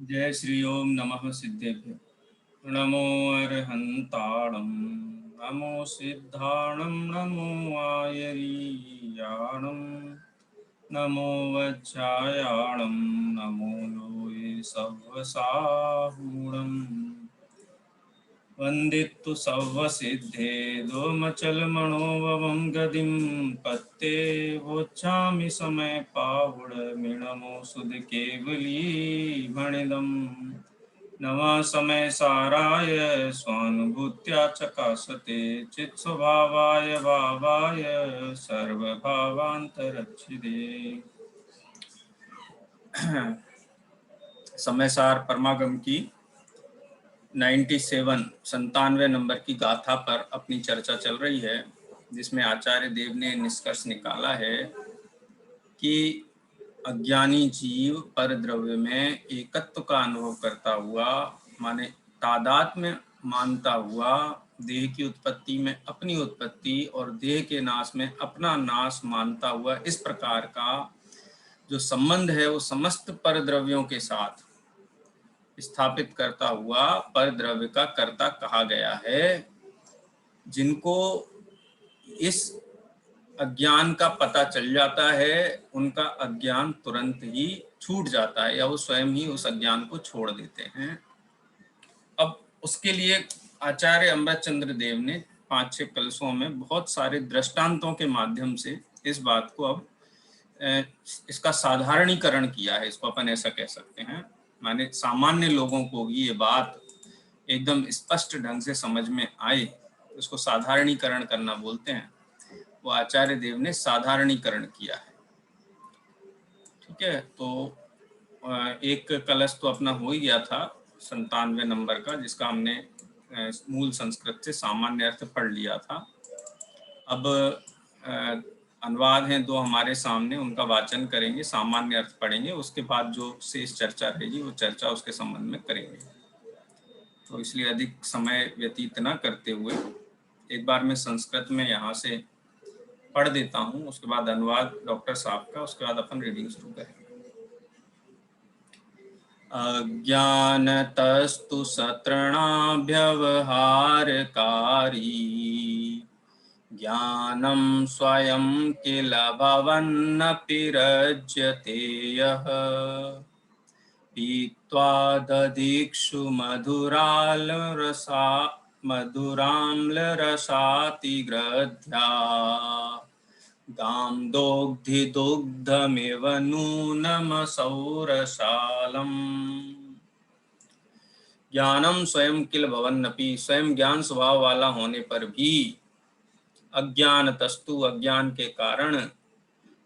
जय श्री ओम नमः सिद्धेभ्य। नमो अरहंताणं नमो सिद्धाणं नमो आयरीयाणं नमो वज्रायाणं नमो लोये सव्वसाहूणम् वन्दित्तु सव्वसिद्धे दोमचलमणोभवं गतिं पत्ते वोच्छामि समय पावुडमिणमो सुधकेवली भणिदम् नमः समय साराय स्वानुभूत्या चकासते चित्स्वभावाय भावाय सर्वभावांतरच्छिदे। समय सार परमागम की 97 नंबर की गाथा पर अपनी चर्चा चल रही है, जिसमें आचार्य देव ने निष्कर्ष निकाला है कि अज्ञानी जीव पर द्रव्य में एकत्व का अनुभव करता हुआ, माने तादात्म्य मानता हुआ, देह की उत्पत्ति में अपनी उत्पत्ति और देह के नाश में अपना नाश मानता हुआ, इस प्रकार का जो संबंध है वो समस्त पर द्रव्यों के साथ स्थापित करता हुआ पर द्रव्य का कर्ता कहा गया है। जिनको इस अज्ञान का पता चल जाता है, उनका अज्ञान तुरंत ही छूट जाता है या वो स्वयं ही उस अज्ञान को छोड़ देते हैं। अब उसके लिए आचार्य अमृतचंद्र देव ने 5-6 कलशों में बहुत सारे दृष्टांतों के माध्यम से इस बात को अब इसका साधारणीकरण किया है। इसको अपन ऐसा कह सकते हैं, माने सामान्य लोगों को भी ये बात एकदम स्पष्ट ढंग से समझ में आए, उसको साधारणीकरण करना बोलते हैं। वो आचार्य देव ने साधारणीकरण किया है। ठीक है, तो एक कलश तो अपना हो ही गया था 97 नंबर का, जिसका हमने मूल संस्कृत से सामान्य अर्थ पढ़ लिया था। अब अनुवाद हैं दो हमारे सामने, उनका वाचन करेंगे, सामान्य अर्थ पढ़ेंगे, उसके बाद जो शेष चर्चा रहेगी वो चर्चा उसके संबंध में करेंगे। तो इसलिए अधिक समय व्यतीत न करते हुए एक बार मैं संस्कृत में यहाँ से पढ़ देता हूँ, उसके बाद अनुवाद डॉक्टर साहब का, उसके बाद अपन रीडिंग शुरू करेंगे। अज्ञानतस्तु सतृणाभ्यवहारकारी ज्ञानं स्वयं किल भवन्नपि रज्यते यः पीत्वा दधिक्षु मधुराम्लरसातिग्रध्या गां दोग्धिदुग्धमिव नूनमसौरसालम्। ज्ञानम स्वयं किल भवन्नपि, स्वयं ज्ञान स्वभाव वाला होने पर भी, अज्ञान तस्तु अज्ञान के कारण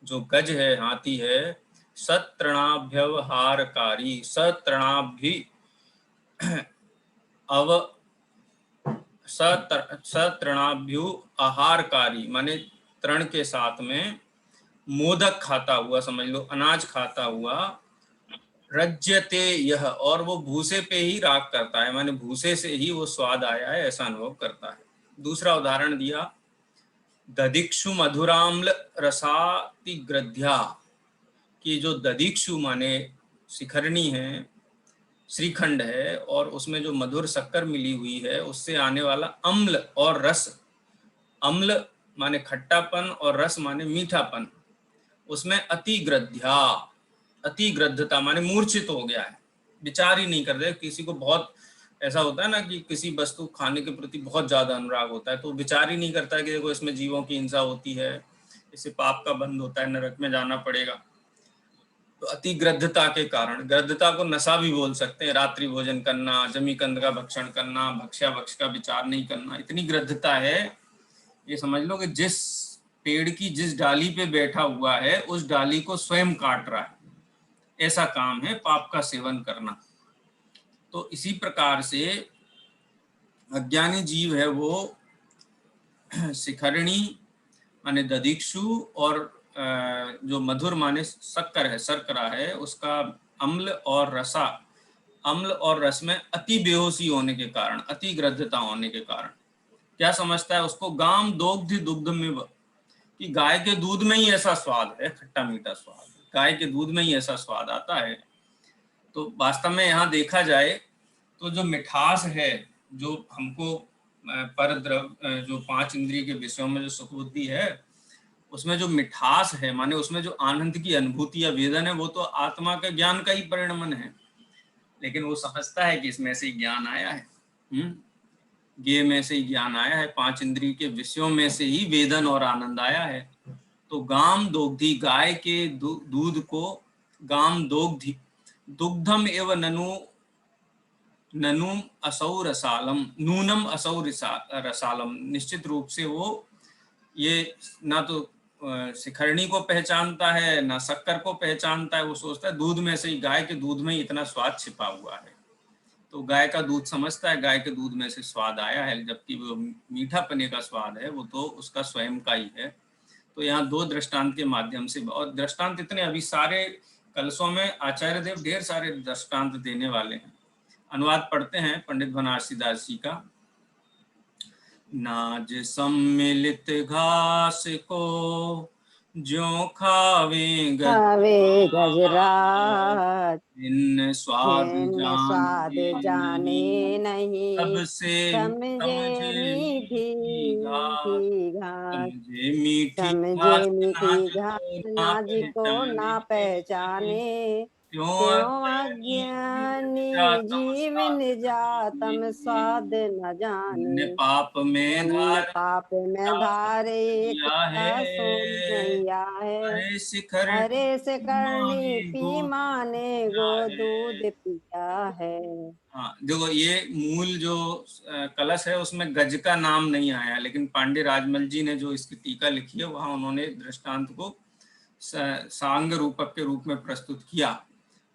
जो गज है, हाथी है, सतृणाभ्यवहारकारी, सतृणाभि अव सतृणाभ्यु आहारकारी, माने तृण के साथ में मोदक खाता हुआ, समझ लो अनाज खाता हुआ, रज्यते यह, और वो भूसे पे ही राग करता है, माने भूसे से ही वो स्वाद आया है ऐसा अनुभव करता है। दूसरा उदाहरण दिया, दधिक्षु मधुराम्ल रसातिग्रध्या, कि जो दधिक्षु माने शिखरणी है, श्रीखंड है, और उसमें जो मधुर शक्कर मिली हुई है, उससे आने वाला अम्ल और रस, अम्ल माने खट्टापन और रस माने मीठापन, उसमें अतिग्रध्या, अतिग्रद्धता माने मूर्छित हो गया है, विचार ही नहीं कर रहे। किसी को बहुत ऐसा होता है ना कि किसी वस्तु खाने के प्रति बहुत ज्यादा अनुराग होता है, तो विचार ही नहीं करता है कि देखो इसमें जीवों की हिंसा होती है, इससे पाप का बंध होता है, नरक में जाना पड़ेगा। तो अतिग्रद्धता के कारण, ग्रद्धता को नशा भी बोल सकते हैं, रात्रि भोजन करना, जमी कंद का भक्षण करना, भक्ष्या भक्ष का विचार नहीं करना, इतनी ग्रद्धता है। ये समझ लो कि जिस पेड़ की जिस डाली पे बैठा हुआ है, उस डाली को स्वयं काट रहा है, ऐसा काम है पाप का सेवन करना। तो इसी प्रकार से अज्ञानी जीव है वो शिखरणी माने दधिक्षु, और जो मधुर माने शक्कर है, शर्करा है, उसका अम्ल और रसा, अम्ल और रस में अति बेहोशी होने के कारण, अति ग्रद्धता होने के कारण क्या समझता है उसको, गाम दोग्धि दुग्ध में, कि गाय के दूध में ही ऐसा स्वाद है, खट्टा मीठा स्वाद, गाय के दूध में ही ऐसा स्वाद आता है। तो वास्तव में यहाँ देखा जाए तो जो मिठास है, जो हमको पर द्रव्य, जो 5 इंद्रिय के विषयों में जो सुख बुद्धि है, उसमें जो मिठास है, माने उसमें जो आनंद की अनुभूति या वेदन है, वो तो आत्मा के ज्ञान का ही परिणमन है। लेकिन वो समझता है कि इसमें से ही ज्ञान आया है, ये में से ही ज्ञान आया है, 5 इंद्रिय के विषयों में से ही वेदन और आनंद आया है। तो गाम दोग्धी, गाय के दूध को गाम दोग्धी दुग्धम एव ननुम असौ रसालम, नूनम असौ रसालम, निश्चित रूप से वो ये ना तो शिखरणी को पहचानता है, ना शक्कर को पहचानता है। वो सोचता है दूध में से ही, गाय के दूध में ही इतना स्वाद छिपा हुआ है। तो गाय का दूध समझता है गाय के दूध में से स्वाद आया है, जबकि वो मीठा पने का स्वाद है वो तो उसका स्वयं का ही है। तो यहाँ 2 दृष्टांत के माध्यम से, और दृष्टांत इतने, अभी सारे कलशों में आचार्य देव ढेर सारे दृष्टांत देने वाले हैं। अनुवाद पढ़ते हैं पंडित बनारसी दास जी का। नाज सम्मिलित घास को ज्यों खावे गजराज, भिन्न स्वाद भिन्न स्वाद जाने नहीं, सबसे समझे मीठी घास, समझे मीठी समझे मीठी घास नाज को ना पहचाने, पहचाने, त्यों अज्ञानी जीव निजातम स्वाद न जाने। पाप में पाप में धारे सोन नैया है, अरे शिखर अरे से करनी पी माने गो दूध पिया है। हाँ, देखो ये मूल जो कलश है उसमें गज का नाम नहीं आया, लेकिन पांडे राजमल जी ने जो इसकी टीका लिखी है वहां उन्होंने दृष्टांत को सांग रूपक के रूप में प्रस्तुत किया,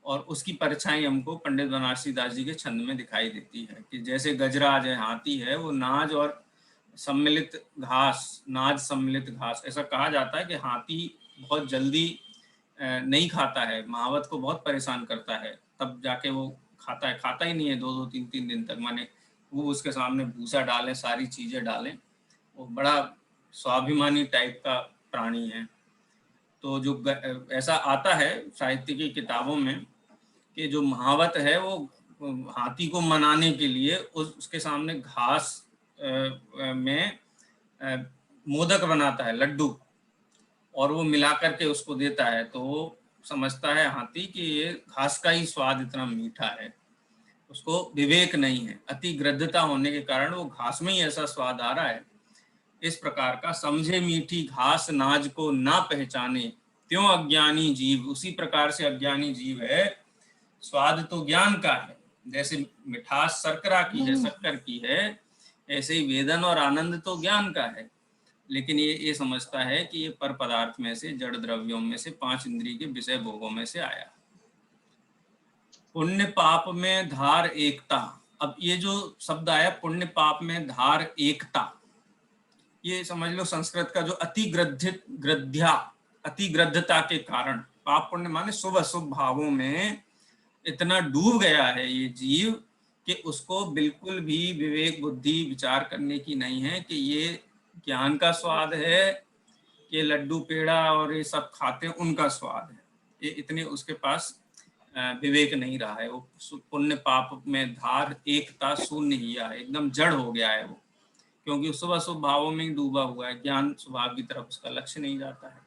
और उसकी परछाई हमको पंडित बनारसी दास जी के छंद में दिखाई देती है कि जैसे गजराज है, हाथी है, वो नाज और सम्मिलित घास, नाज सम्मिलित घास, ऐसा कहा जाता है कि हाथी बहुत जल्दी नहीं खाता है, महावत को बहुत परेशान करता है, तब जाके वो खाता है, खाता ही नहीं है 2-2, 3-3 दिन तक, माने वो उसके सामने भूसा डालें, सारी चीजें डालें, वो बड़ा स्वाभिमानी टाइप का प्राणी है। तो जो ऐसा आता है साहित्य की किताबों में कि जो महावत है वो हाथी को मनाने के लिए उसके सामने घास में मोदक बनाता है, लड्डू, और वो मिला करके उसको देता है, तो वो समझता है हाथी कि ये घास का ही स्वाद इतना मीठा है, उसको विवेक नहीं है, अति गृद्धता होने के कारण वो घास में ही ऐसा स्वाद आ रहा है। इस प्रकार का समझे मीठी घास नाज को ना पहचाने त्यों अज्ञानी जीव, उसी प्रकार से अज्ञानी जीव है, स्वाद तो ज्ञान का है, जैसे मिठास शर्करा की है, शक्कर की है, ऐसे ही वेदन और आनंद तो ज्ञान का है, लेकिन ये समझता है कि ये पर पदार्थ में से, जड़ द्रव्यों में से, 5 इंद्रिय के विषय भोगों में से आया। पुण्य पाप में धार एकता, अब ये जो शब्द आया पुण्य पाप में धार एकता, ये समझ लो संस्कृत का जो अतिग्रद्धता के कारण, पाप पुण्य माने शुभ अशुभ भावों में इतना डूब गया है ये जीव कि उसको बिल्कुल भी विवेक बुद्धि विचार करने की नहीं है कि ये ज्ञान का स्वाद है कि लड्डू पेड़ा और ये सब खाते हैं उनका स्वाद है, ये इतने उसके पास विवेक नहीं रहा है। वो पुण्य पाप में धार एकता शून्य ही है, एकदम जड़ हो गया है वो, क्योंकि शुभ अशुभ भावों में ही डूबा हुआ है, ज्ञान स्वभाव की तरफ उसका लक्ष्य नहीं जाता है।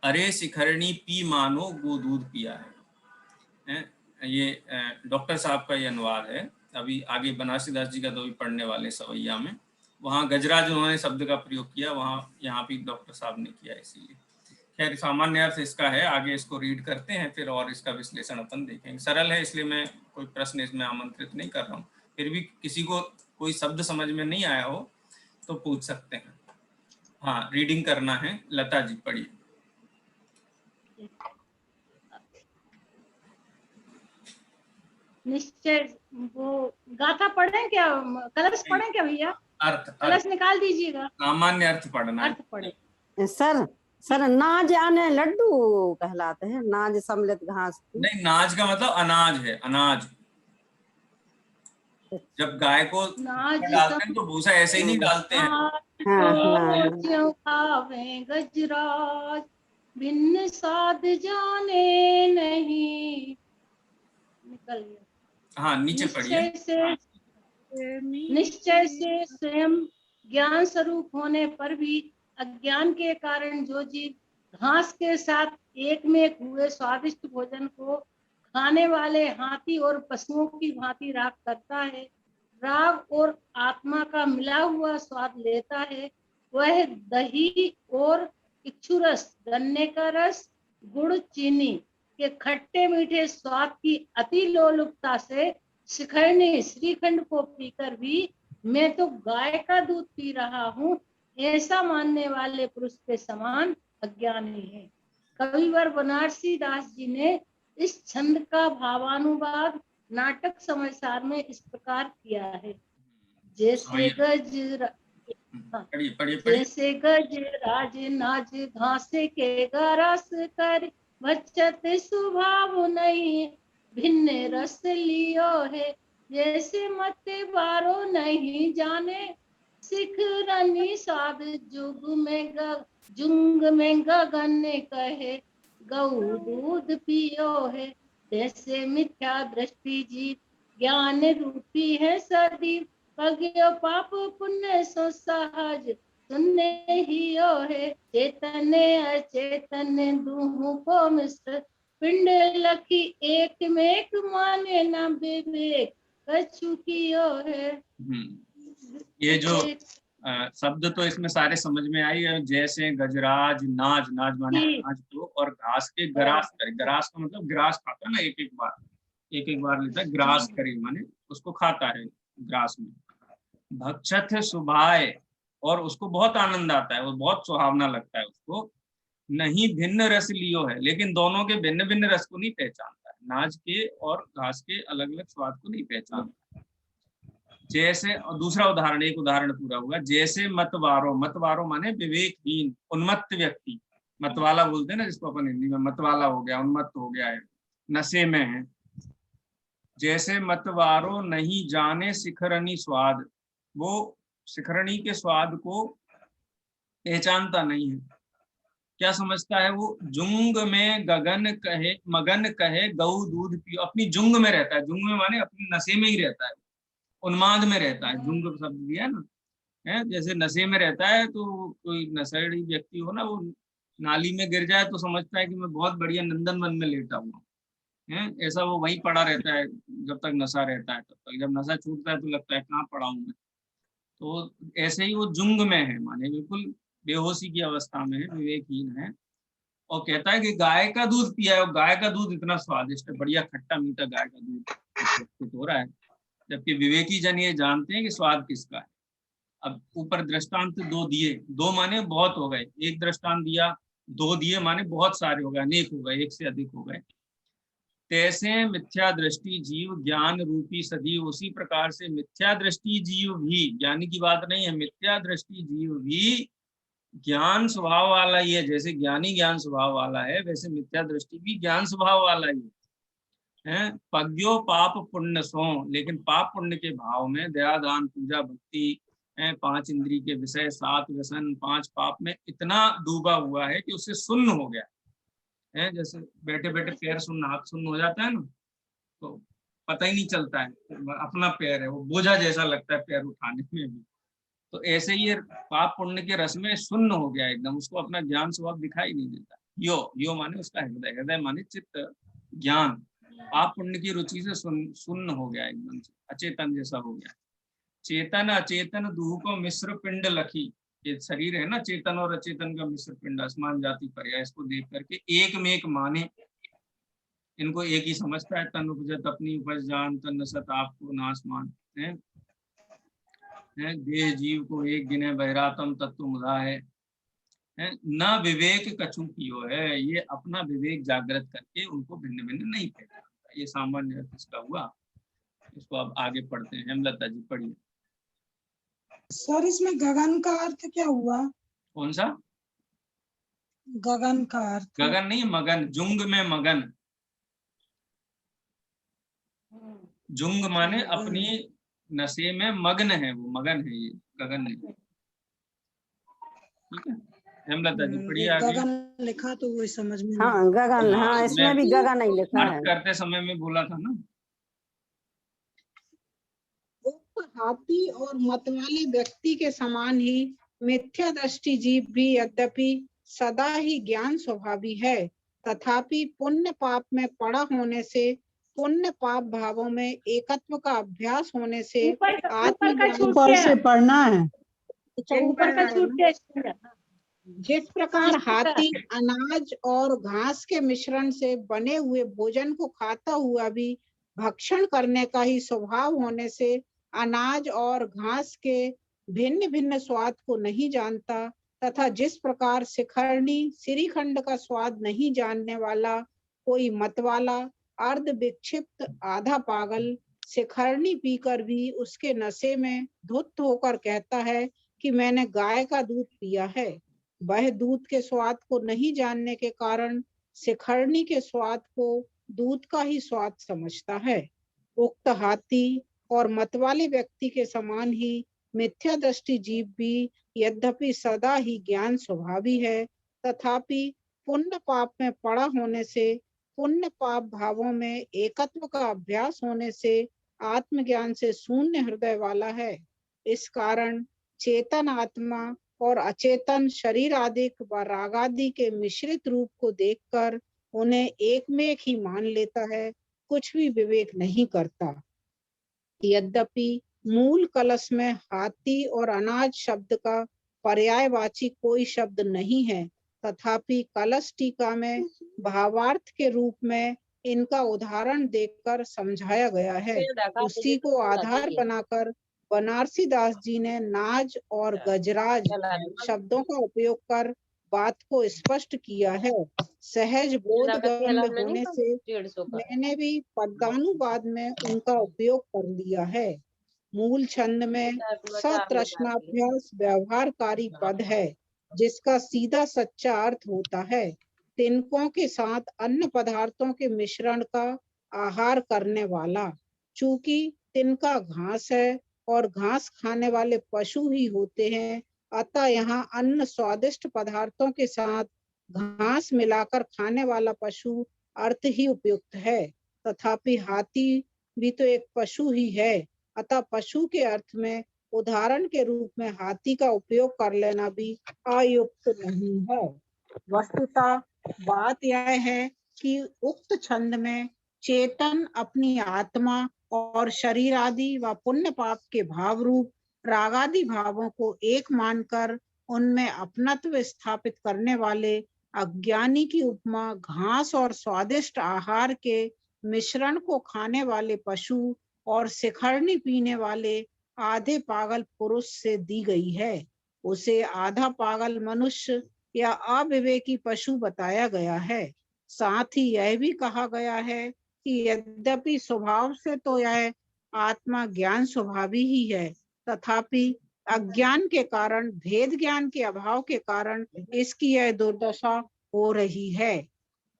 अरे शिखरणी पी मानो गो दूध पिया है। ये डॉक्टर साहब का ये अनुवाद है, अभी आगे बनारसी दास जी का तो भी पढ़ने वाले सवैया में, वहाँ गजराज उन्होंने शब्द का प्रयोग किया, वहाँ यहाँ भी डॉक्टर साहब ने किया, इसीलिए। खैर सामान्य अर्थ इसका है, आगे इसको रीड करते हैं फिर और इसका विश्लेषण अपन देखेंगे। सरल है इसलिए मैं कोई प्रश्न इसमें आमंत्रित नहीं कर रहा हूँ, फिर भी किसी को कोई शब्द समझ में नहीं आया हो तो पूछ सकते हैं। हाँ, रीडिंग करना है, लता जी पढ़िए। निश्चय वो गाथा पढ़े क्या, कलश पढ़े क्या भैया? अर्थ कलश निकाल दीजिएगा, सामान्य अर्थ पढ़ना है। अर्थ पढ़े। सर नाज आने लड्डू कहलाते हैं, नाज सम्मिलित घास नहीं, नाज का मतलब अनाज है, अनाज। जब गाय को डालते हैं तो भूसा ऐसे ही नहीं डालते हैं। खावे गजराज भिन्न स्वाद जाने नहीं, निकल गया। हाँ नीचे पढ़िए। निश्चय से स्वयं ज्ञान स्वरूप होने पर भी अज्ञान के कारण जो जीव घास के साथ एक में एक हुए स्वादिष्ट भोजन को खाने वाले हाथी और पशुओं की भांति राग करता है, राग और आत्मा का मिला हुआ स्वाद लेता है, वह दही और इक्षुरस, गन्ने का रस, गुड़, चीनी के खट्टे मीठे स्वाद की अति लोलुपता से शिखरणी श्रीखंड को पीकर भी मैं तो गाय का दूध पी रहा हूँ, ऐसा मानने वाले पुरुष के समान अज्ञानी है। कविवर बनारसी दास जी ने इस छंद का भावानुवाद नाटक समाचार में इस प्रकार किया है। जैसे जैसे गज राज नाज घासे के गरस कर बचत स्वभाव नहीं भिन्न रस लियो है, जैसे मत बारो नहीं जाने शिखरनी स्वाद जुंग में गगन कहे गऊ दूध पियो है, जैसे मिथ्या दृष्टि जीव ज्ञान रूपी है सदी पग्यो पाप पुण्य सो सहज सुनने ही है, चेतन अचेतन दूह को मिश्र पिंड लखी एक में एक माने न विवेक कछु कियो है। ये जो शब्द तो इसमें सारे समझ में आई है। जैसे गजराज नाज, नाज माने नाज को, और घास के ग्रास करे, ग्रास का मतलब ग्रास खाता है ना, एक एक बार लेता है, ग्रास करे माने उसको खाता है ग्रास में। भक्षथ सुभाए, और उसको बहुत आनंद आता है, वो बहुत सुहावना लगता है उसको। नहीं भिन्न रस लियो है, लेकिन दोनों के भिन्न भिन्न रस को नहीं पहचानता है, नाज के और घास के अलग अलग स्वाद को नहीं पहचानता। जैसे, और दूसरा उदाहरण, एक उदाहरण पूरा हुआ। जैसे मतवारो, मतवारो माने विवेकहीन, उन्मत्त व्यक्ति, मतवाला बोलते हैं ना जिसको अपन हिंदी में, मतवाला हो गया, उन्मत्त हो गया है, नशे में है। जैसे मतवारो नहीं जाने शिखरणी स्वाद, वो शिखरणी के स्वाद को पहचानता नहीं है। क्या समझता है वो? जुंग में गगन कहे मगन कहे गऊ दूध पियो, अपनी जुंग में रहता है, जुंग में माने अपनी नशे में ही रहता है, उन्माद में रहता है। जुंग शब्द दिया ना, है जैसे नशे में रहता है। तो कोई नशेड़ी व्यक्ति हो ना, वो नाली में गिर जाए तो समझता है कि मैं बहुत बढ़िया नंदन वन में लेटा हुआ है, ऐसा वो वहीं पड़ा रहता है जब तक नशा रहता है। तब तक जब नशा छूटता है तो लगता है कहाँ पड़ा हूँ मैं। तो ऐसे ही वो जुंग में है, माने बिल्कुल बेहोशी की अवस्था में है, विवेकहीन है। और कहता है कि गाय का दूध पिया है, और गाय का दूध इतना स्वादिष्ट है, बढ़िया खट्टा मीठा गाय का दूध हो रहा है, जबकि विवेकी जन ये जानते हैं कि स्वाद किसका है। अब ऊपर दृष्टांत दो दिए, दो माने बहुत हो गए, एक दृष्टांत दिया, दो दिए माने बहुत सारे हो गए, अनेक हो गए, एक से अधिक हो गए। तैसे मिथ्या दृष्टि जीव ज्ञान रूपी सजीव, उसी प्रकार से मिथ्या दृष्टि जीव भी, ज्ञानी की बात नहीं है, मिथ्या दृष्टि जीव भी ज्ञान स्वभाव वाला ही है। जैसे ज्ञानी ज्ञान स्वभाव वाला है, वैसे मिथ्या दृष्टि भी ज्ञान स्वभाव वाला ही है। पग्यो पाप पुण्य सो, लेकिन पाप पुण्य के भाव में दया दान पूजा भक्ति, 5 इंद्री के विषय, 7 व्यसन, 5 पाप में इतना डूबा हुआ है कि उससे सुन्न हो गया है। जैसे बैठे बैठे पैर सुन्न, हाथ सुन्न हो जाता है ना, तो पता ही नहीं चलता है अपना पैर है, वो बोझा जैसा लगता है पैर उठाने में भी। तो ऐसे ही पाप पुण्य के रस में सुन्न हो गया एकदम, उसको अपना ज्ञान स्वभाव दिखाई नहीं देता। यो माने उसका हृदय, हृदय माने चित्त, ज्ञान। पाप पुण्य की रुचि से सुन्न हो गया एकदम से, अचेतन जैसा हो गया। चेतन अचेतन दूह को मिश्र पिंड लखी, ये शरीर है ना, चेतन और अचेतन का मिश्र पिंड, आसमान जाति पर्याय, इसको देख करके एक में एक माने, इनको एक ही समझता है। तन उपजत अपनी उपज जान, तन सत आपको नासमान है, देह जीव को एक गिने बहिरातम तत्व मुदा है, न विवेक कछु कियो है, ये अपना विवेक जागृत करके उनको भिन्न भिन्न नहीं पहचानता। ये सामान्य इसका हुआ। इसको अब आगे पढ़ते हैं। हेमलता जी पढ़िए। सर इसमें गगन का अर्थ क्या हुआ? कौन सा गगन का अर्थ? गगन नहीं, मगन, जुंग में मगन। जुंग माने अपनी नशे में मग्न है, वो मगन है, ये गगन नहीं। ठीक है, हेमलता जी पढ़िए आगे। गगन लिखा तो वो समझ में हाँ गगन, हाँ इसमें भी गगन नहीं लिखा है। करते समय में बोला था ना, हाथी और मतवाले व्यक्ति के समान ही मिथ्या दृष्टि जीव भी यद्यपि सदा ही ज्ञान स्वभावी है, तथापि पुण्य पाप में पड़ा होने से, पुण्य पाप भावों में एकत्व का अभ्यास होने से ऊपर का आत्मज्ञान छूट ऊपर गया, से पढ़ना है। ऊपर का छूट गया। जिस प्रकार हाथी अनाज और घास के मिश्रण से बने हुए भोजन को खाता हुआ भी भक्षण करने का ही स्वभाव होने से अनाज और घास के भिन्न भिन्न स्वाद को नहीं जानता, तथा जिस प्रकार शिखरणी श्रीखंड का स्वाद नहीं जानने वाला कोई मतवाला अर्ध विक्षिप्त आधा पागल शिखरणी पीकर भी उसके नशे में धुत होकर कहता है कि मैंने गाय का दूध पिया है, वह दूध के स्वाद को नहीं जानने के कारण शिखरणी के स्वाद को दूध का ही स्वाद समझता है। उक्त हाथी और मतवाले व्यक्ति के समान ही मिथ्या दृष्टि जीव भी यद्यपि सदा ही ज्ञान स्वभावी है, तथापि पुण्य पाप में पड़ा होने से, पुण्य पाप भावों में एकत्व का अभ्यास होने से आत्मज्ञान से शून्य हृदय वाला है। इस कारण चेतन आत्मा और अचेतन शरीर आदि व रागादि के मिश्रित रूप को देखकर उन्हें एक में एक ही मान लेता है, कुछ भी विवेक नहीं करता। यद्यपि मूल कलश में हाथी और अनाज शब्द का पर्यायवाची कोई शब्द नहीं है, तथापि कलश टीका में भावार्थ के रूप में इनका उदाहरण देकर समझाया गया है। उसी को आधार बनाकर बनारसी दास जी ने नाज और गजराज शब्दों का उपयोग कर बात को स्पष्ट किया है। सहज बोध गम्य होने से मैंने भी पदानुवाद में उनका उपयोग कर लिया है। मूल छंद में सतृष्णाभ्यास व्यवहारकारी पद है, जिसका सीधा सच्चा अर्थ होता है तिनकों के साथ अन्य पदार्थों के मिश्रण का आहार करने वाला। चूंकि तिनका घास है और घास खाने वाले पशु ही होते हैं, अतः यहाँ अन्य स्वादिष्ट पदार्थों के साथ घास मिलाकर खाने वाला पशु अर्थ ही उपयुक्त है। तथापि हाथी भी तो एक पशु ही है, अतः पशु के अर्थ में उदाहरण के रूप में हाथी का उपयोग कर लेना भी अयुक्त नहीं है। वस्तुतः बात यह है कि उक्त छंद में चेतन अपनी आत्मा और शरीर आदि व पुण्य पाप के भाव रूप रागादि भावों को एक मानकर उनमें अपनत्व स्थापित करने वाले अज्ञानी की उपमा घास और स्वादिष्ट आहार के मिश्रण को खाने वाले पशु और शिखरणी पीने वाले आधे पागल पुरुष से दी गई है। उसे आधा पागल मनुष्य या अविवेकी पशु बताया गया है। साथ ही यह भी कहा गया है कि यद्यपि स्वभाव से तो यह आत्मा ज्ञान स्वभावी ही है, तथापि अज्ञान के कारण, भेद ज्ञान के अभाव के कारण इसकी यह दुर्दशा हो रही है।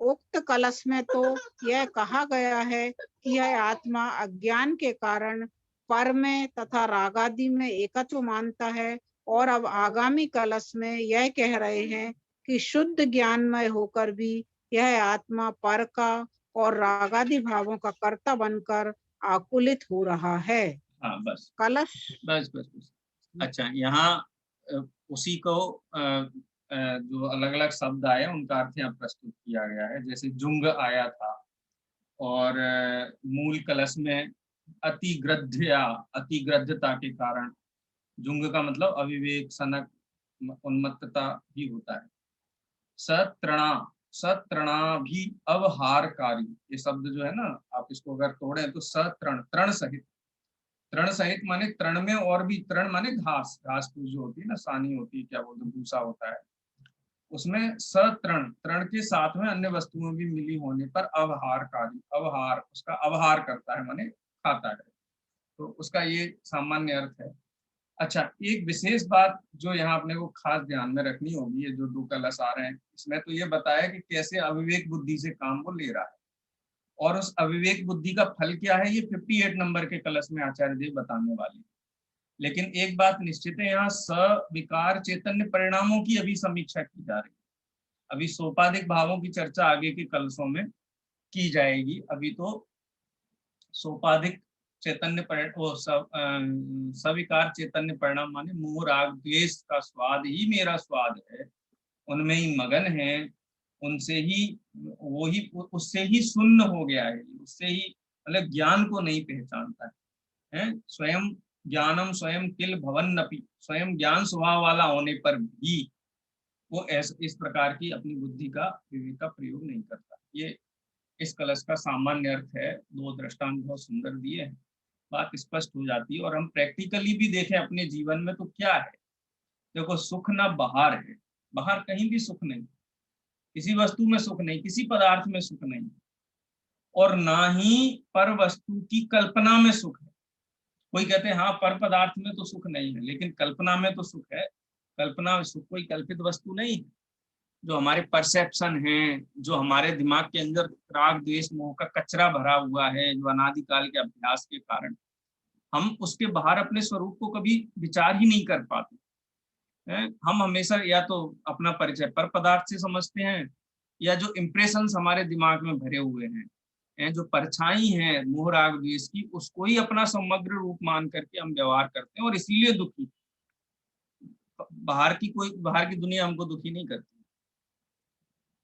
उक्त कलश में तो यह कहा गया है कि यह आत्मा अज्ञान के कारण पर में तथा रागादि में एकत्व मानता है, और अब आगामी कलश में यह कह रहे हैं कि शुद्ध ज्ञानमय होकर भी यह आत्मा पर का और रागादि भावों का कर्ता बनकर आकुलित हो रहा है। हाँ बस कलश बस बस बस। अच्छा, यहाँ उसी को जो अलग अलग शब्द आए उनका अर्थ यहाँ प्रस्तुत किया गया है। जैसे जुंग आया था, और मूल कलश में अतिग्रद्धता के कारण, जुंग का मतलब अविवेक, सनक, उन्मत्तता भी होता है। सत्रणा भी अवहारकारी, ये शब्द जो है ना, आप इसको अगर तोड़े तो सतृण, तृण सहित, तृण सहित माने तृण में और भी, तृण माने घास, घास फूस जो होती है ना, सानी होती है, क्या बोलते हैं, भूसा होता है, उसमें सतृण, तृण के साथ में अन्य वस्तुओं भी मिली होने पर अवहारकारी, अवहार उसका अवहार करता है माने खाता है, तो उसका ये सामान्य अर्थ है। अच्छा, एक विशेष बात जो यहाँ अपने को खास ध्यान में रखनी होगी, ये जो दो कलश आ रहे हैं, इसमें तो ये बताया कि कैसे अविवेक बुद्धि से काम को ले रहा है, और उस अविवेक बुद्धि का फल क्या है, ये 58 नंबर के कलश में आचार्य देव बताने वाले। लेकिन एक बात निश्चित है, यहाँ सविकार चैतन्य परिणामों की अभी समीक्षा की जा रही है। अभी सोपाधिक भावों की चर्चा आगे के कलशों में की जाएगी। अभी तो सोपाधिक चैतन्य वो सविकार चैतन्य परिणाम माने मोह राग द्वेष का स्वाद ही मेरा स्वाद है, उनमें ही मगन है, उनसे ही वो ही उससे ही सुन्न हो गया है, उससे ही मतलब ज्ञान को नहीं पहचानता है। स्वयं ज्ञानम स्वयं किल भवन्नपि, स्वयं ज्ञान स्वभाव वाला होने पर भी वो इस प्रकार की अपनी बुद्धि का विवेक का प्रयोग नहीं करता। ये इस कलश का सामान्य अर्थ है। दो दृष्टांत बहुत सुंदर दिए हैं, बात स्पष्ट हो जाती है। और हम प्रैक्टिकली भी देखें अपने जीवन में तो क्या है, देखो सुख ना बाहर है, बाहर कहीं भी सुख नहीं, किसी वस्तु में सुख नहीं, किसी पदार्थ में सुख नहीं, और ना ही पर वस्तु की कल्पना में सुख है। कोई कहते हैं हाँ पर पदार्थ में तो सुख नहीं है, लेकिन कल्पना में तो सुख है। कल्पना सुख कोई कल्पित वस्तु नहीं है। जो हमारे परसेप्शन है, जो हमारे दिमाग के अंदर राग द्वेष मोह का कचरा भरा हुआ है, जो अनादिकाल के अभ्यास के कारण हम उसके बाहर अपने स्वरूप को कभी विचार ही नहीं कर पाते हैं। हम हमेशा या तो अपना परिचय पर पदार्थ से समझते हैं, या जो इम्प्रेशंस हमारे दिमाग में भरे हुए हैं, जो परछाई है मोह राग द्वेष की, उसको ही अपना समग्र रूप मान करके हम व्यवहार करते हैं, और इसीलिए दुखी। बाहर की दुनिया हमको दुखी नहीं करती।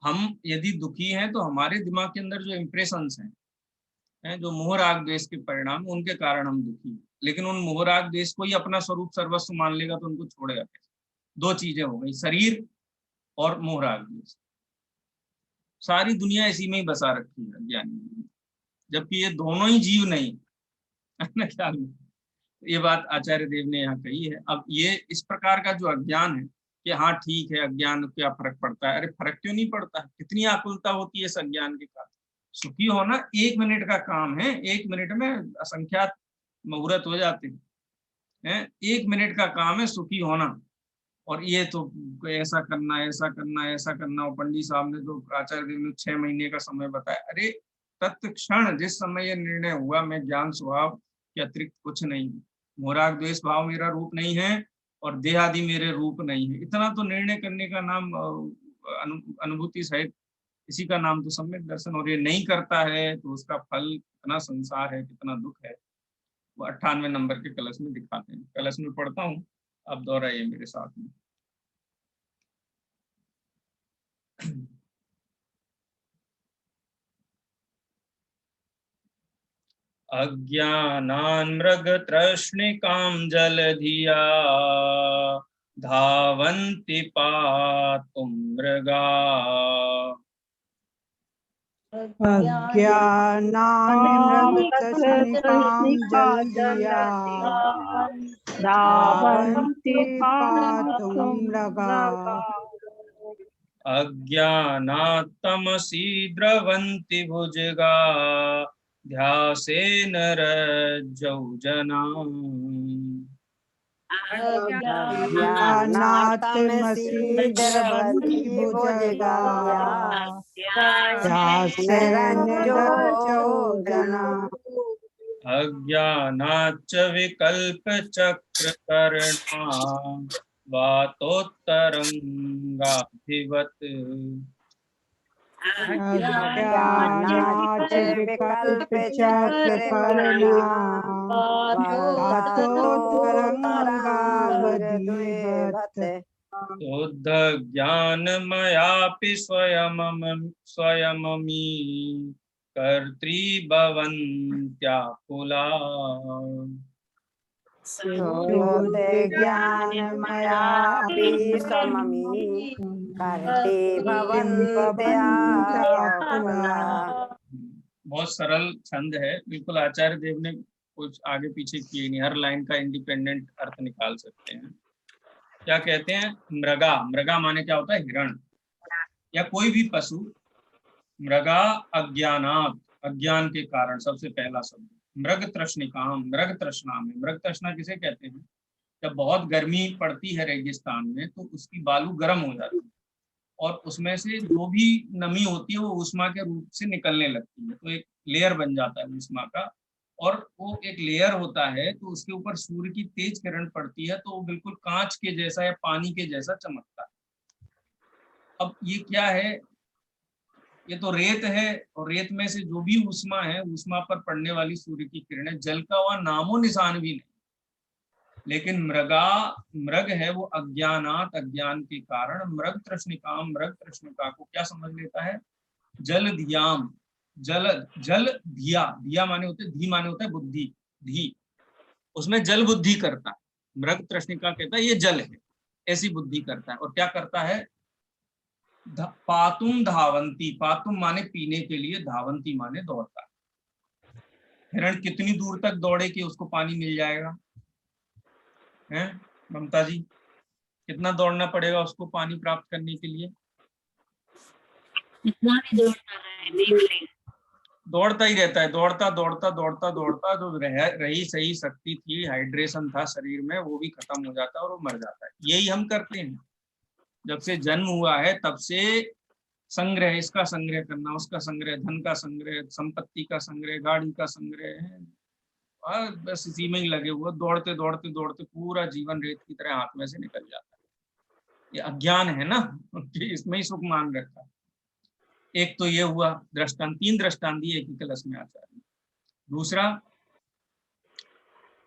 हम यदि दुखी हैं तो हमारे दिमाग के अंदर जो इम्प्रेशंस हैं, जो मोह राग द्वेष के परिणाम, उनके कारण हम दुखी हैं। लेकिन उन मोह राग द्वेष को ही अपना स्वरूप सर्वस्व मान लेगा तो उनको छोड़ेगा कैसे? दो चीजें हो गई, शरीर और मोह राग द्वेष। सारी दुनिया इसी में ही बसा रखी है ज्ञानी, जबकि ये दोनों ही जीव नहीं है ना ख्याल में। ये बात आचार्य देव ने यहाँ कही है। अब ये इस प्रकार का जो अज्ञान है कि हाँ ठीक है, अज्ञान क्या फर्क पड़ता है, अरे फर्क क्यों नहीं पड़ता है? कितनी आकुलता होती है इस अज्ञान के कारण। सुखी होना 1 मिनट का काम है, 1 मिनट में असंख्यात मुहूर्त हो जाते हैं। 1 मिनट का काम है सुखी होना, और ये तो ऐसा करना ऐसा करना ऐसा करना। और पंडित साहब ने तो आचार्य देव ने 6 महीने का समय बताया। अरे तत्क्षण जिस समय ये निर्णय हुआ, मैं ज्ञान स्वभाव के अतिरिक्त कुछ नहीं, मोहराग द्वेष भाव मेरा रूप नहीं है और देह आदि मेरे रूप नहीं है, इतना तो निर्णय करने का नाम अनुभूति सहित, इसी का नाम तो सम्यक दर्शन। और ये नहीं करता है तो उसका फल कितना संसार है, कितना दुख है, वो 98 नंबर के कलश में दिखाते हैं। कलश में पढ़ता हूँ, आप दोहराइए मेरे साथ में। अज्ञानान् मृगतृष्णिकां जलधिया धावन्ति पातुं मृगा। अज्ञानानि मृगतृष्णिकां जलधिया धावन्ति पातुं मृगा। अज्ञानात् तमसि द्रवन्ति भुजगा ध्यासेन रज्जौ जनाः। अज्ञानात् तमसि द्रवन्ति भुजगा ध्यासेन रज्जौ जनाः। अज्ञानाच्च विकल्पचक्रकर्णा वातोत्तरङ्गाभिवत्। अज्ञानाच्च विकल्पचक्रकर्णा वातोत्तरङ्गाभिवत्। शुद्ध ज्ञानमयापि स्वयममी कर्तृभवन्त्याकुला। शुद्ध ज्ञानमयापि स्वयममी कर्तृभवन्त्याकुला। बहुत सरल छंद है, बिल्कुल आचार्य देव ने कुछ आगे पीछे किए नहीं, हर लाइन का इंडिपेंडेंट अर्थ निकाल सकते हैं। क्या कहते हैं? मृगा, मृगा माने क्या होता है? हिरण या कोई भी पशु। मृगा अज्ञानात्, अज्ञान के कारण, सबसे पहला शब्द। मृग तृष्णिकाम, मृग तृष्णा में, मृग तृष्णा किसे कहते हैं? जब बहुत गर्मी पड़ती है रेगिस्तान में तो उसकी बालू गर्म हो जाती है और उसमें से जो भी नमी होती है वो ऊष्मा के रूप से निकलने लगती है, तो एक लेयर बन जाता है ऊष्मा का, और वो एक लेयर होता है तो उसके ऊपर सूर्य की तेज किरण पड़ती है तो वो बिल्कुल कांच के जैसा या पानी के जैसा चमकता है। अब ये क्या है? ये तो रेत है, और रेत में से जो भी ऊष्मा है, ऊष्मा पर पड़ने वाली सूर्य की किरणें, जल का वहां नामो निशान भी नहीं। लेकिन मृग है वो अज्ञानात, अज्ञान के कारण मृग तृष्णिका को क्या समझ लेता है? जल धियाम, जल धिया, धिया माने होते, धी माने होता है बुद्धि, धी, उसमें जल बुद्धि करता है। मृग तृष्णिका कहता है ये जल है, ऐसी बुद्धि करता है। और क्या करता है? पातुम धावंती, पातुम माने पीने के लिए, धावंती माने दौड़ता है। हिरण कितनी दूर तक दौड़े कि उसको पानी मिल जाएगा? हैं ममता जी, कितना दौड़ना पड़ेगा उसको पानी प्राप्त करने के लिए? इतना भी दौड़ता है, नहीं मिलेगा। दौड़ता ही रहता है, दौड़ता दौड़ता दौड़ता दौड़ता, जो रही सही शक्ति थी, हाइड्रेशन था शरीर में, वो भी खत्म हो जाता है और वो मर जाता है। यही हम करते हैं। जब से जन्म हुआ है तब से संग्रह, इसका संग्रह करना, उसका संग्रह, धन का संग्रह, संपत्ति का संग्रह, गाड़ी का संग्रह है, और बस इसी में ही लगे हुए, दौड़ते दौड़ते दौड़ते पूरा जीवन रेत की तरह हाथ में से निकल जाता है। ये अज्ञान है ना, इसमें ही सुख मान रखा है। एक तो ये हुआ दृष्टांत, 3 दृष्टांत दिए एक ही कलश में आचार्य। दूसरा,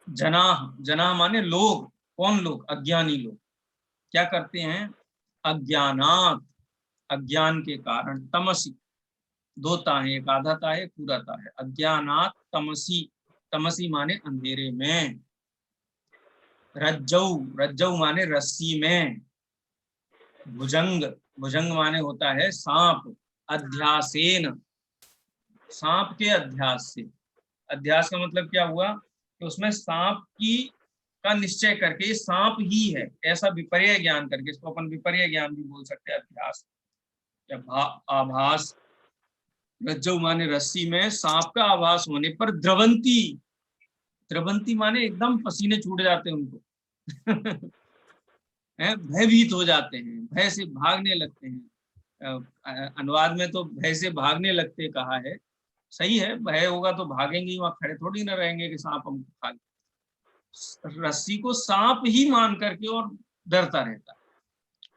जनाह माने लोग। कौन लोग? अज्ञानी लोग। क्या करते हैं? अज्ञानात, अज्ञान के कारण, तमसी, 2 ता है, एक आधा ता है, पूरा ता है। अज्ञानात तमसी, तमसी माने अंधेरे में। रज्जौ माने रस्सी में। भुजंग माने होता है सांप। अध्यासेन, सांप के अध्यास से। अध्यास का मतलब क्या हुआ कि उसमें सांप का निश्चय करके, सांप ही है ऐसा विपर्य ज्ञान करके, इसको अपन विपर्य ज्ञान भी बोल सकते हैं, अध्यास या आभास। रज्जु माने रस्सी में, सांप का आभास होने पर द्रवंती माने एकदम पसीने छूट जाते हैं उनको भयभीत हो जाते हैं, भय से भागने लगते हैं। अनुवाद में तो भय से भागने लगते कहा है, सही है, भय होगा तो भागेंगे, वहां खड़े थोड़ी ना रहेंगे कि सांप हमको खा ले। रस्सी को सांप ही मान करके और डरता रहता है।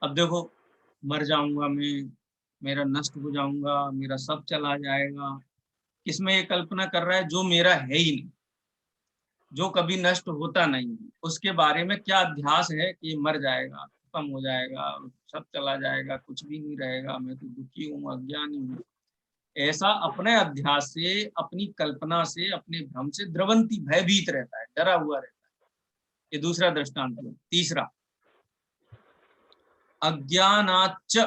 अब देखो, मर जाऊंगा मैं, मेरा नष्ट हो जाऊंगा, मेरा सब चला जाएगा। किसमें ये कल्पना कर रहा है? जो मेरा है ही नहीं, जो कभी नष्ट होता नहीं, उसके बारे में क्या अध्यास है कि मर जाएगा, खत्म हो जाएगा, सब चला जाएगा, कुछ भी नहीं रहेगा, मैं तो दुखी हूँ, अज्ञानी हूँ। ऐसा अपने अध्यास से, अपनी कल्पना से, अपने भ्रम से द्रवंती, भयभीत रहता है, डरा हुआ रहता है। ये दूसरा दृष्टांत है। तीसरा, अज्ञानाच्च,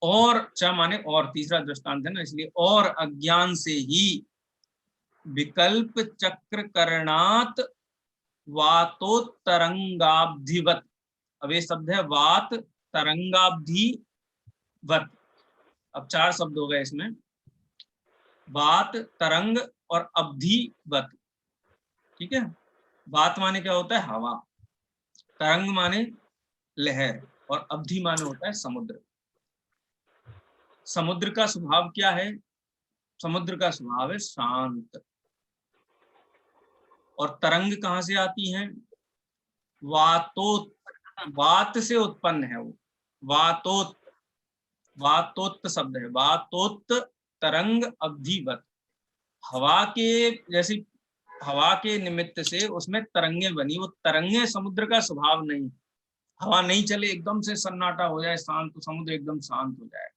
और च माने और, तीसरा दृष्टांत है ना इसलिए, और अज्ञान से ही विकल्प चक्र करणात वातोत्तरंगाब्धिवत। अब ये शब्द है वात तरंगाब्धिवत। अब 4 शब्द हो गए इसमें, वात, तरंग और अब्धिवत। ठीक है। वात माने क्या होता है? हवा। तरंग माने लहर, और अब्धि माने होता है समुद्र। समुद्र का स्वभाव क्या है? समुद्र का स्वभाव है शांत। और तरंग कहां से आती है? वात से उत्पन्न है वो, वातोत्त शब्द है, वातोत्त तरंग अब्धिवत। हवा के जैसी, हवा के निमित्त से उसमें तरंगे बनी। वो तरंगे समुद्र का स्वभाव नहीं। हवा नहीं चले, एकदम से सन्नाटा हो जाए, शांत, तो समुद्र एकदम शांत हो जाएगा।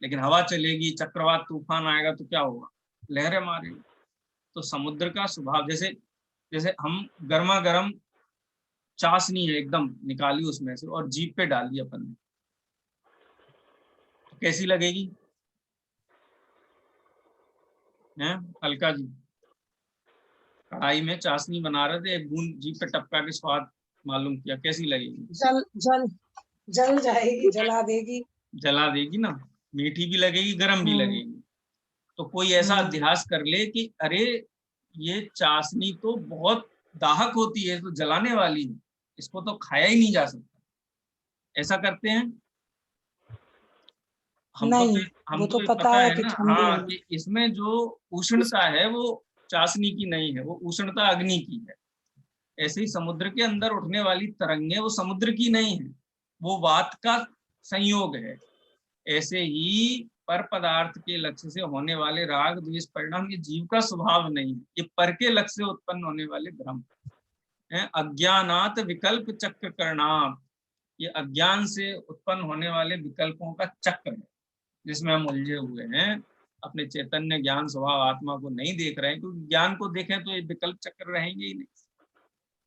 लेकिन हवा चलेगी, चक्रवात तूफान आएगा तो क्या होगा? लहरें मारेगी। तो समुद्र का स्वभाव, जैसे हम गर्मा गर्म चाशनी है, एकदम निकाली उसमें से और जीभ पे डाली अपन ने, तो कैसी लगेगी? हैं अलका जी, कढ़ाई में चाशनी बना रहे थे, एक बूंद जीभ पे टपका के स्वाद मालूम किया, कैसी लगेगी? जल जाएगी, जला देगी ना। मीठी भी लगेगी, गर्म भी लगेगी। तो कोई ऐसा अध्यास कर ले कि अरे ये चाशनी तो बहुत दाहक होती है, तो जलाने वाली है, इसको तो खाया ही नहीं जा सकता। ऐसा करते हैं हमको पता है ना, हाँ, कि इसमें जो उष्णता है वो चाशनी की नहीं है, वो उष्णता अग्नि की है। ऐसे ही समुद्र के अंदर उठने वाली तरंगे वो समुद्र की नहीं है, वो वात का संयोग है। ऐसे ही पर पदार्थ के लक्ष्य से होने वाले राग द्वेष परिणाम ये जीव का स्वभाव नहीं है, ये पर के लक्ष्य से उत्पन्न होने वाले भ्रम है। अज्ञानात विकल्प चक्र करणाम, ये अज्ञान से उत्पन्न होने वाले विकल्पों का चक्र है जिसमें हम उलझे हुए हैं, अपने चैतन्य ज्ञान स्वभाव आत्मा को नहीं देख रहे हैं, क्योंकि ज्ञान को देखें तो ये विकल्प चक्र रहेंगे ही नहीं।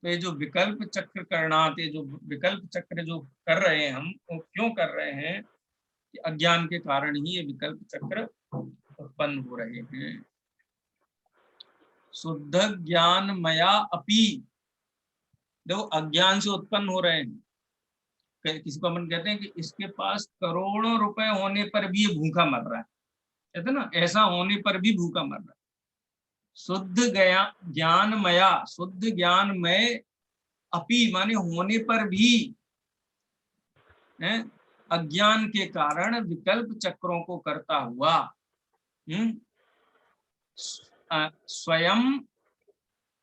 तो ये जो विकल्प चक्र करणात, ये जो विकल्प चक्र जो कर रहे हैं हम, वो क्यों कर रहे हैं कि अज्ञान के कारण ही ये विकल्प चक्र उत्पन्न हो रहे हैं। शुद्ध ज्ञान मया अपि, देखो अज्ञान से उत्पन्न हो रहे हैं। किसी को अपन कहते हैं कि इसके पास करोड़ों रुपए होने पर भी ये भूखा मर रहा है, कहते ना, ऐसा होने पर भी भूखा मर रहा है। शुद्ध ज्ञानमया, शुद्ध ज्ञानमय अपि माने होने पर भी है, अज्ञान के कारण विकल्प चक्रों को करता हुआ स्वयं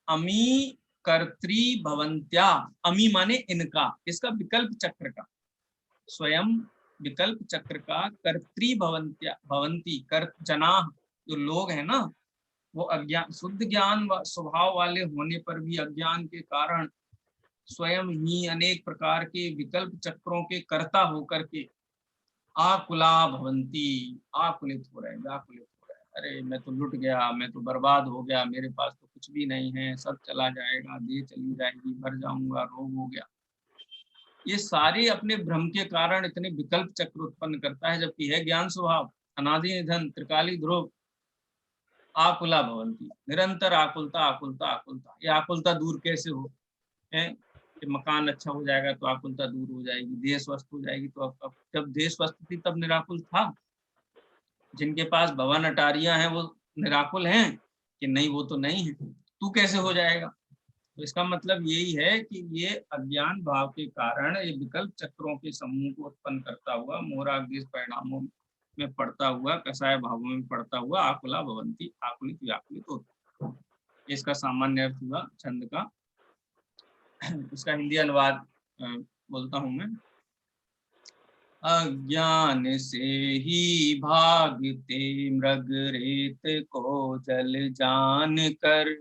अमी कर्त्री भवंत्या, अमी माने इनका, इसका विकल्प चक्र का, स्वयं विकल्प चक्र का कर्त्री भवंत्या भवंती, कर जना जो लोग हैं ना, वो अज्ञान शुद्ध ज्ञान स्वभाव वाले होने पर भी अज्ञान के कारण स्वयं ही अनेक प्रकार के विकल्प चक्रों के कर्ता होकर के आकुला भवंती, आकुलित हो रहे हैं, व्याकुलित हो रहे हैं। अरे मैं तो लुट गया, मैं तो बर्बाद हो गया, मेरे पास तो कुछ भी नहीं है, सब चला जाएगा, देह चली जाएगी, मर जाऊंगा, रोग हो गया। ये सारे अपने भ्रम के कारण इतने विकल्प चक्र उत्पन्न करता है, जबकि है ज्ञान स्वभाव, अनादि निधन, त्रिकाली ध्रुव, आकुला भवंती, निरंतर आकुलता आकुलता आकुलता। ये आकुलता दूर कैसे हो है कि मकान अच्छा हो जाएगा तो आकुलता दूर हो जाएगी, देह स्वस्थ हो जाएगी। तो अब जब देह स्वस्थ थी तब निराकुल था? जिनके पास भवन अटारियां हैं वो निराकुल हैं कि नहीं? वो तो नहीं है, तू कैसे हो जाएगा? तो इसका मतलब यही है कि ये अज्ञान भाव के कारण ये विकल्प चक्रों के समूह को उत्पन्न करता हुआ मोहराग्निश परिणामों में पड़ता हुआ, कसाय भावों में पड़ता हुआ आकुला भवंती, आकुलित व्याकुलित होता। इसका सामान्य अर्थ हुआ छंद का। इसका हिंदी अनुवाद बोलता हूं मैं। अज्ञान से ही भागते मृग रेत को जल जान कर,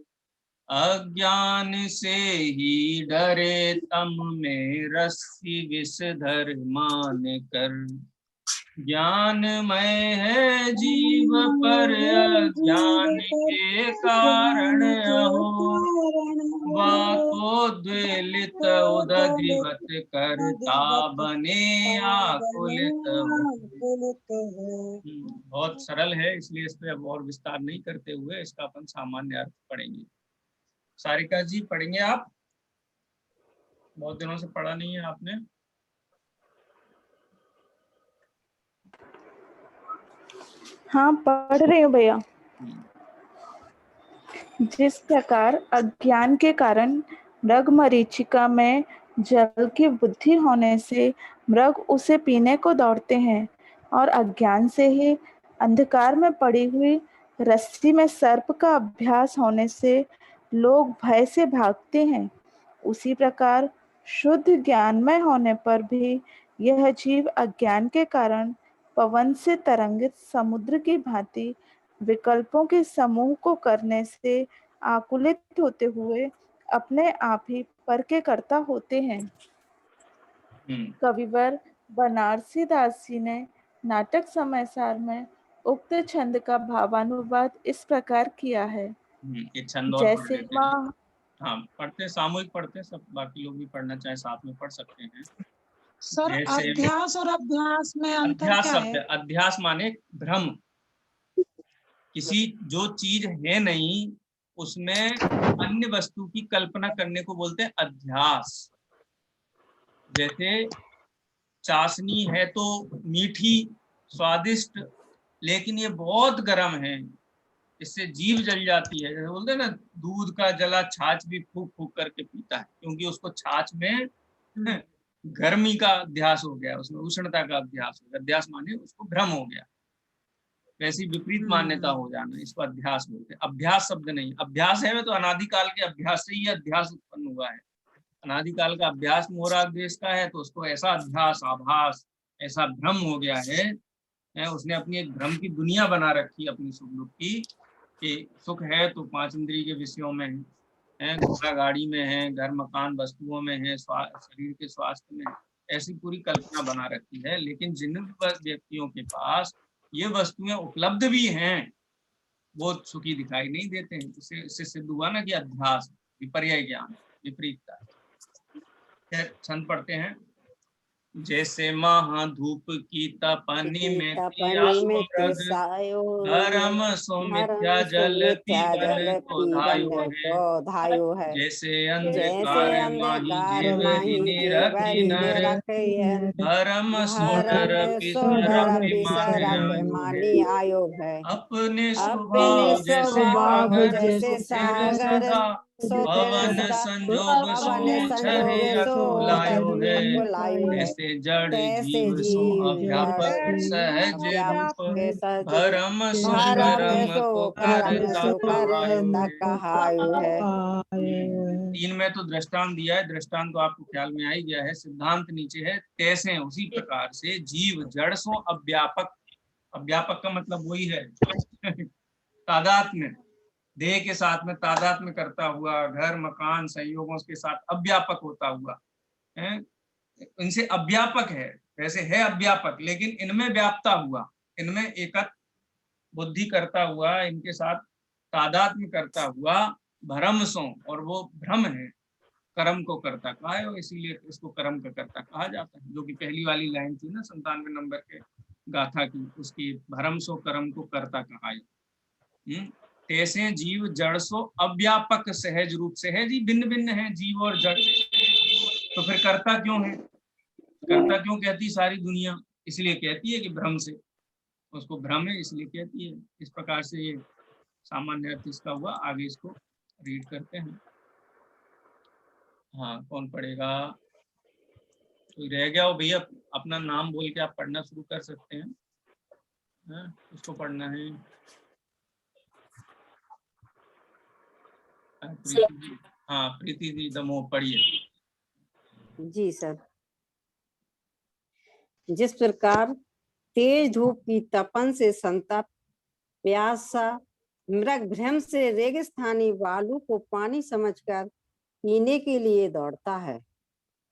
अज्ञान से ही डरे तम में रस्सी विषधर मान कर। ज्ञानमय है जीव पर अज्ञान के कारण अहो, वाकोद्वेलित उदधिवत करता बने आकुलित। बहुत सरल है, इसलिए इस पे अब और विस्तार नहीं करते हुए इसका अपन सामान्य अर्थ पढ़ेंगे। सारिका जी पढ़ेंगे आप? बहुत दिनों से पढ़ा नहीं है आपने। हाँ पढ़ रही हूँ भैया। जिस प्रकार अज्ञान के कारण मृग मरीचिका में जल की बुद्धि होने से मृग उसे पीने को दौड़ते हैं, और अज्ञान से ही अंधकार में पड़ी हुई रस्सी में सर्प का अभ्यास होने से लोग भय से भागते हैं, उसी प्रकार शुद्ध ज्ञानमय होने पर भी यह जीव अज्ञान के कारण पवन से तरंगित समुद्र की भांति विकल्पों के समूह को करने से आकुलित होते हुए अपने आप ही पर के कर्ता होते हैं। कविवर बनारसी दास जी ने नाटक समयसार में उक्त छंद का भावानुवाद इस प्रकार किया है। जैसे हाँ पढ़ते, सामूहिक पढ़ते, सब बाकी लोग भी पढ़ना चाहे साथ में पढ़ सकते हैं। सर अध्यास और अभ्यास में अंतर क्या है? अध्यास माने भ्रम, किसी जो चीज है नहीं उसमें अन्य वस्तु की कल्पना करने को बोलते हैं अध्यास। जैसे चाशनी है तो मीठी स्वादिष्ट, लेकिन ये बहुत गर्म है, इससे जीभ जल जाती है। जैसे बोलते हैं ना, दूध का जला छाछ भी फूक फूक करके पीता है, क्योंकि उसको छाछ में गर्मी का अध्यास हो गया, उसमें उष्णता का अध्यास हो गया। अध्यास माने उसको भ्रम हो गया, वैसी विपरीत मान्यता हो जाना, इसको अध्यास बोलते हैं। अभ्यास शब्द नहीं, अभ्यास है तो अनादिकाल के अभ्यास से ही अध्यास उत्पन्न हुआ है। अनादिकाल का अभ्यास मोहराग देश का है, तो उसको ऐसा अध्यास, आभास, ऐसा भ्रम हो गया है है, उसने अपनी एक भ्रम की दुनिया बना रखी अपनी सुख दुख की, कि सुख है तो 5 इंद्रिय के विषयों में है, घोड़ा गाड़ी में है, घर मकान वस्तुओं में है, शरीर के स्वास्थ्य में है, ऐसी पूरी कल्पना बना रखी है। लेकिन जिन व्यक्तियों के पास ये वस्तुएं उपलब्ध भी हैं, वो सुखी दिखाई नहीं देते हैं। इससे सिद्ध हुआ ना कि अध्यास, विपर्य ज्ञान, विपरीतता। खैर छंद पढ़ते हैं। जैसे महाधूप की तपनी में धर्म सो मिथ्या जल पीवन को धायो है। जैसे अंधकार माही निरखी नर, धर्म सो डर मानी आयोग है। अपने स्वभाव जैसे सागर पवन संजोग सो छहे लायो है। ऐसे जड़ जीव सो अव्यापक सहज रूप, भरम सो कर्म को कहायो है। 3 में तो दृष्टांत दिया है, दृष्टांत तो आपको ख्याल में आ ही गया है। सिद्धांत नीचे है, तैसे उसी प्रकार से जीव जड़ सो अव्यापक, अव्यापक का मतलब वही है तादात्म्य, देह के साथ में तादात्म्य करता हुआ, घर मकान संयोगों के साथ अव्यापक होता हुआ है, इनसे अव्यापक है, वैसे है अव्यापक, लेकिन इनमें व्याप्ता हुआ, इनमें एकत्र बुद्धि करता हुआ, इनके साथ तादात्म्य करता हुआ, भ्रम सो, और वो भ्रम है, कर्म को करता कहा है, इसीलिए इसको कर्म का करता कहा जाता है। जो कि पहली वाली लाइन थी ना 97 नंबर के गाथा की, उसकी भ्रम सो कर्म को करता कहा है। तैसे जीव जड़ सो अव्यापक सहज रूप, सहज ही भिन्न भिन्न है जीव और जड़, तो फिर करता क्यों है? करता क्यों कहती सारी दुनिया? इसलिए कहती है कि भ्रम से, उसको भ्रम है इसलिए कहती है। इस प्रकार से ये सामान्य अर्थ इसका हुआ। आगे इसको रीड करते हैं। हाँ, कौन पढ़ेगा? कोई रह गया हो भैया, अपना नाम बोल के आप पढ़ना शुरू कर सकते हैं। उसको पढ़ना है। हाँ प्रीति दी दमो पढ़िए। जी सर। जिस प्रकार तेज धूप की तपन से संतप्त प्यासा मृग भ्रम से रेगिस्तानी बालू को पानी समझकर पीने के लिए दौड़ता है,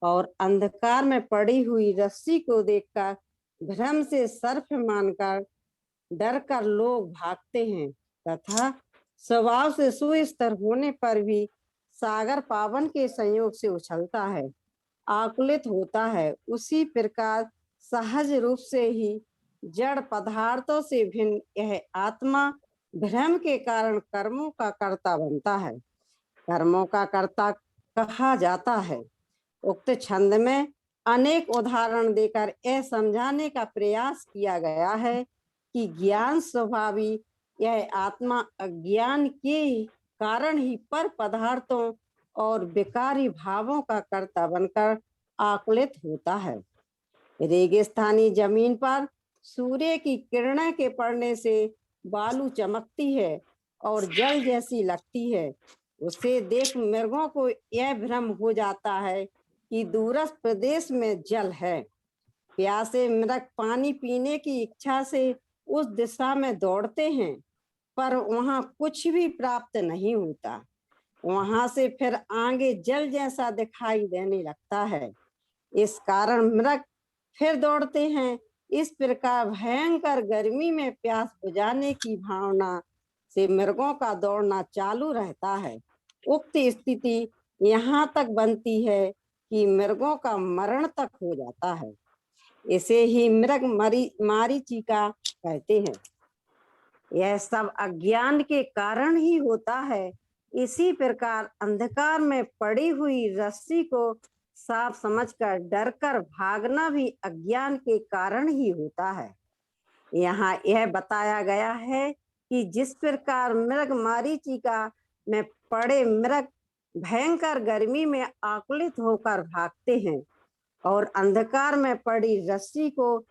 और अंधकार में पड़ी हुई रस्सी को देखकर भ्रम से सर्प मानकर डर कर लोग भागते हैं, तथा स्वभाव से सुस्तर होने पर भी सागर पावन के संयोग से उछलता है, आकुलित होता है। उसी प्रकार सहज रूप से ही जड़ पदार्थों से भिन्न यह आत्मा भ्रम के कारण कर्मों का कर्ता बनता है, कर्मों का कर्ता कहा जाता है। उक्त छंद में अनेक उदाहरण देकर यह समझाने का प्रयास किया गया है कि ज्ञान स्वभावी यह आत्मा अज्ञान के कारण ही पर पदार्थों और विकारी भावों का कर्ता बनकर आकुलित होता है। रेगिस्तानी जमीन पर सूर्य की किरणें के पड़ने से बालू चमकती है और जल जैसी लगती है। उसे देख मृगों को यह भ्रम हो जाता है कि दूरस्थ प्रदेश में जल है। प्यासे मृग पानी पीने की इच्छा से उस दिशा में दौड़ते हैं, पर वहां कुछ भी प्राप्त नहीं होता। वहां से फिर आगे जल जैसा दिखाई देने लगता है। इस कारण मृग फिर दौड़ते हैं। इस प्रकार भयंकर गर्मी में प्यास बुझाने की भावना से मृगों का दौड़ना चालू रहता है। उक्त स्थिति यहाँ तक बनती है कि मृगों का मरण तक हो जाता है। इसे ही मृग मारीचिका कहते हैं। यह सब अज्ञान के कारण ही होता है। इसी प्रकार अंधकार में पड़ी हुई रस्सी को साफ समझकर डरकर भागना भी अज्ञान के कारण ही होता है। यहाँ यह बताया गया है कि जिस प्रकार मृग मारीचिका में पड़े मृग भयंकर गर्मी में आकुलित होकर भागते हैं और अंधकार में पड़ी रस्सी को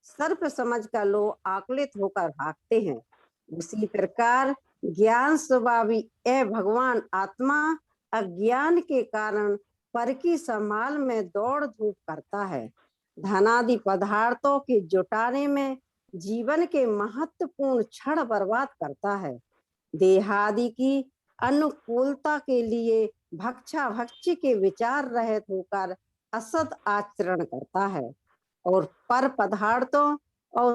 सर्प समझकर लोग आकुलित होकर भागते हैं, उसी प्रकार ज्ञान स्वभावी ए भगवान आत्मा अज्ञान के कारण पर की संभाल में दौड़ धूप करता है। धनादि पदार्थों के जुटाने में जीवन के महत्वपूर्ण क्षण बर्बाद करता है। देहादि की अनुकूलता के लिए भक्षा भक्षी के विचार रहित होकर असद आचरण करता है और पर पदार्थों और